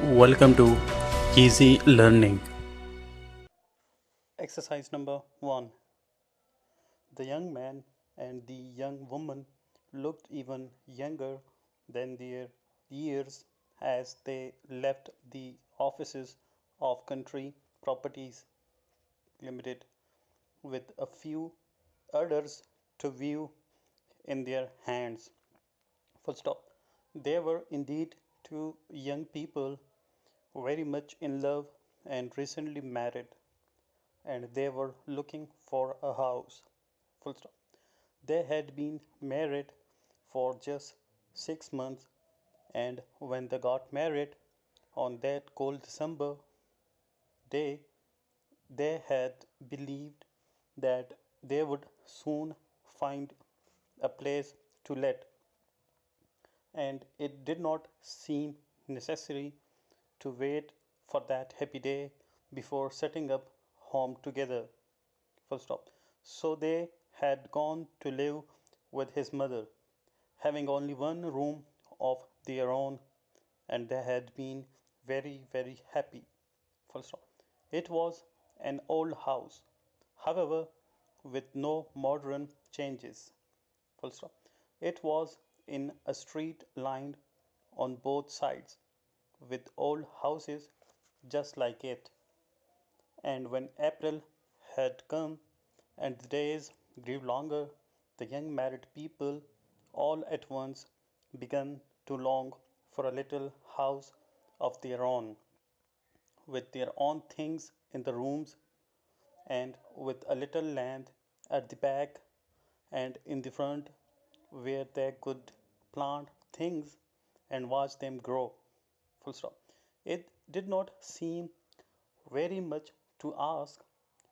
Welcome to Easy Learning. Exercise number 1. The young man and the young woman looked even younger than their years as they left the offices of Country Properties Limited with a few orders to view in their hands. Full stop. They were indeed two young people very much in love and recently married, and they were looking for a house. Full stop. They had been married for just 6 months, and when they got married on that cold December day, they had believed that they would soon find a place to let, and it did not seem necessary to wait for that happy day before setting up home together. Full stop. So they had gone to live with his mother, having only one room of their own, and they had been very, very happy. Full stop. It was an old house, however, with no modern changes. Full stop. It was in a street lined on both sides with old houses just like it. And when April had come and the days grew longer, the young married people all at once began to long for a little house of their own, with their own things in the rooms, and with a little land at the back and in the front where they could plant things and watch them grow. Full stop. It did not seem very much to ask,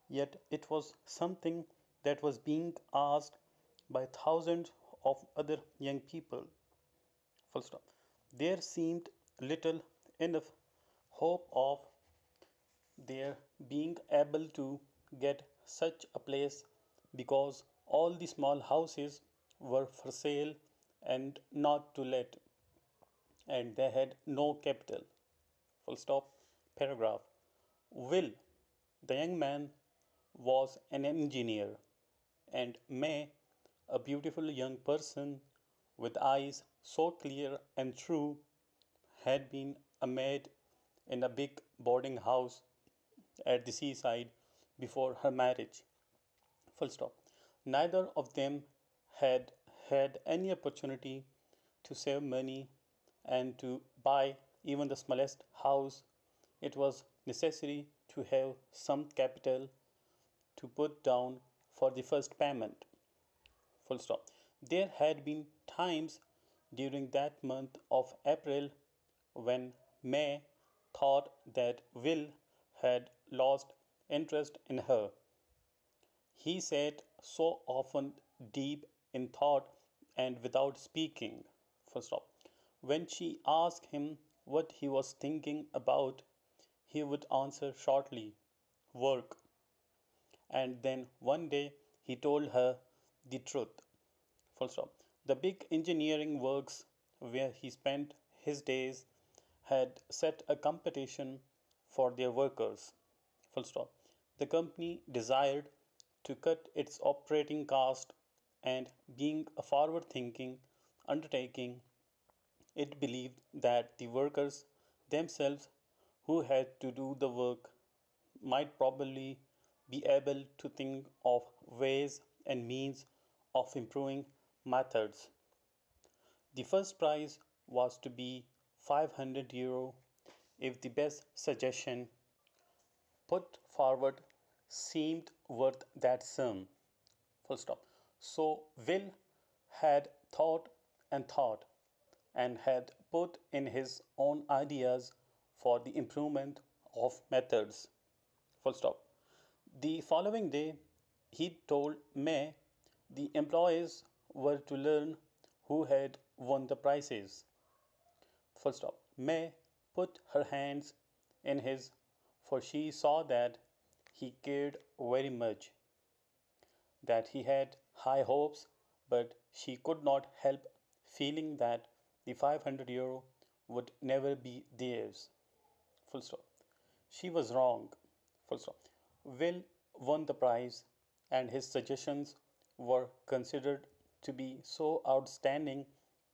yet it was something that was being asked by thousands of other young people. Full stop. There seemed little enough hope of their being able to get such a place because all the small houses were for sale and not to let, and they had no capital. Full stop. Paragraph. Will, the young man, was an engineer, and May, a beautiful young person with eyes so clear and true, had been a maid in a big boarding house at the seaside before her marriage. Full stop. Neither of them had had any opportunity to save money and to buy even the smallest house. It was necessary to have some capital to put down for the first payment. Full stop. There had been times during that month of April when May thought that Will had lost interest in her. He sat so often deep in thought and without speaking. Full stop. When she asked him what he was thinking about, he would answer shortly, work. And then one day he told her the truth. Full stop. The big engineering works where he spent his days had set a competition for their workers. Full stop. The company desired to cut its operating cost, and being a forward thinking undertaking, it believed that the workers themselves who had to do the work might probably be able to think of ways and means of improving methods. The first prize was to be €500 if the best suggestion put forward seemed worth that sum. Full stop. So Will had thought and thought and had put in his own ideas for the improvement of methods. Full stop. The following day, he told May the employees were to learn who had won the prizes. Full stop. May put her hands in his, for she saw that he cared very much, that he had high hopes, but she could not help feeling that the €500 would never be theirs. Full stop. She was wrong. Full stop. Will won the prize, and his suggestions were considered to be so outstanding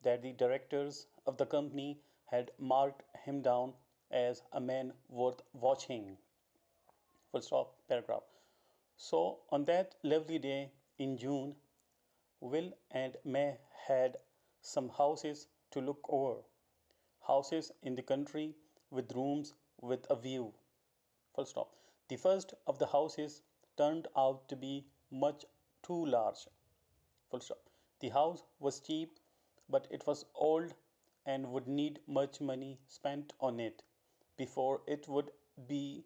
that the directors of the company had marked him down as a man worth watching. Full stop. Paragraph. So, on that lovely day in June, Will and May had some houses to look over. Houses in the country with rooms with a view. Full stop. The first of the houses turned out to be much too large. Full stop. The house was cheap, but it was old and would need much money spent on it before it would be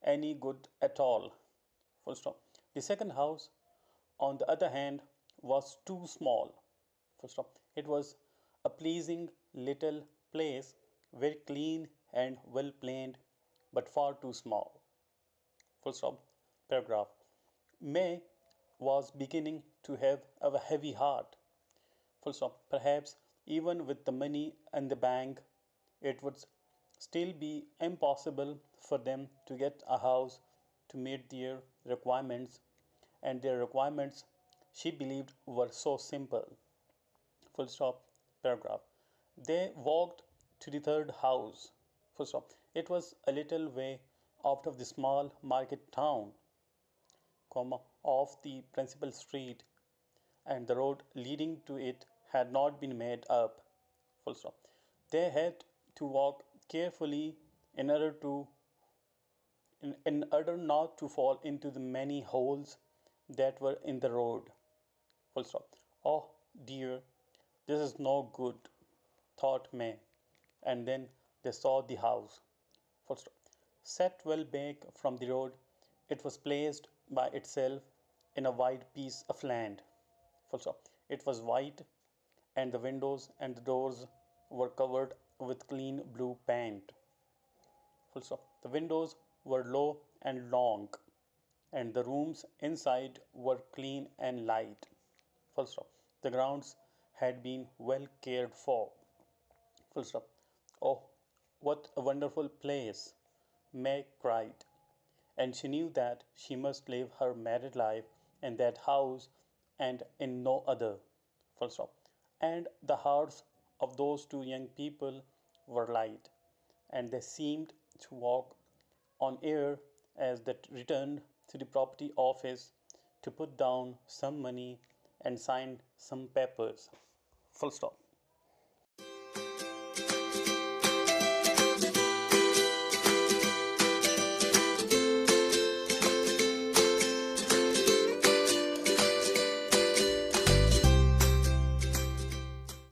any good at all. Full stop. The second house, on the other hand, was too small. Full stop. It was a pleasing little place, very clean and well planned, but far too small. Full stop. Paragraph. May was beginning to have a heavy heart. Full stop. Perhaps even with the money in the bank, it would still be impossible for them to get a house to meet their requirements, and their requirements, she believed, were so simple. Full stop. Paragraph. They walked to the third house. Full stop. It was a little way out of the small market town, comma, off the principal street, and the road leading to it had not been made up. Full stop. They had to walk carefully in order to in order not to fall into the many holes that were in the road. Full stop. Oh dear, this is no good, thought May, and then they saw the house. Full stop. Set well back from the road, it was placed by itself in a wide piece of land. Full stop. It was white, and the windows and the doors were covered with clean blue paint. Full stop. The windows were low and long, and the rooms inside were clean and light. Full stop. The grounds had been well cared for. Full stop. Oh, what a wonderful place! Meg cried, and she knew that she must live her married life in that house and in no other. Full stop. And the hearts of those two young people were light, and they seemed to walk on air as they returned to the property office to put down some money and sign some papers. Full stop.